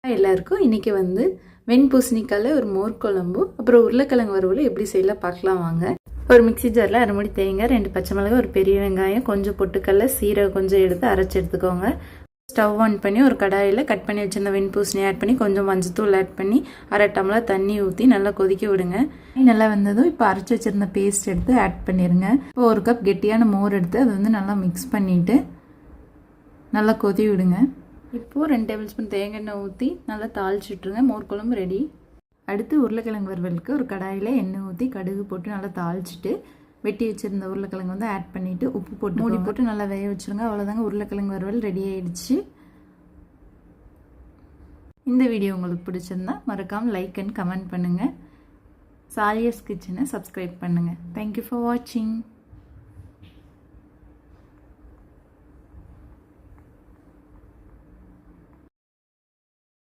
எல்லாருக்கும் இன்றைக்கி வந்து வெண்பூசணிக்காயில் ஒரு மோர் குழம்பு அப்புறம் உருளைக்கிழங்கு வறுவல் எப்படி செய்யலாம் பார்க்கலாம் வாங்க. ஒரு மிக்ஸி ஜாரில் அரை மூடி தேங்காய், 2 பச்சை மிளகாய், ஒரு பெரிய வெங்காயம், கொஞ்சம் பொட்டுக்கடலை, சீரகம் கொஞ்சம் எடுத்து அரைச்சி எடுத்துக்கோங்க. ஸ்டவ் ஆன் பண்ணி ஒரு கடாயில் கட் பண்ணி வச்சிருந்த வெண்பூசணி ஆட் பண்ணி கொஞ்சம் மஞ்சத்தூள் ஆட் பண்ணி அரை டம்ளர் தண்ணி ஊற்றி நல்லா கொதிக்க விடுங்க. நல்லா வந்ததும் இப்போ அரைச்சி வச்சிருந்த பேஸ்ட் எடுத்து ஆட் பண்ணிடுங்க. இப்போ ஒரு கப் கெட்டியான மோர் எடுத்து அதை வந்து நல்லா மிக்ஸ் பண்ணிவிட்டு நல்லா கொதி விடுங்க. இப்போது 2 டேபிள் ஸ்பூன் தேங்காய் எண்ணெய் ஊற்றி நல்லா தாளிச்சுட்ருங்க. மோர் குழம்பு ரெடி. அடுத்து உருளைக்கிழங்கு வறுவலுக்கு ஒரு கடாயில் எண்ணெய் ஊற்றி கடுகு போட்டு நல்லா தாளிச்சிட்டு வெட்டி வச்சுருந்த உருளைக்கிழங்கு வந்து ஆட் பண்ணிவிட்டு உப்பு போட்டு மூடி போட்டு நல்லா வேக வச்சுருங்க. அவ்வளோதாங்க, உருளைக்கிழங்கு வறுவல் ரெடி ஆகிடுச்சு. இந்த வீடியோ உங்களுக்கு பிடிச்சிருந்தா மறக்காமல் லைக் அண்ட் கமெண்ட் பண்ணுங்கள். சாலியஸ் கிச்சனை சப்ஸ்கிரைப் பண்ணுங்கள். தேங்க்யூ ஃபார் வாட்சிங்.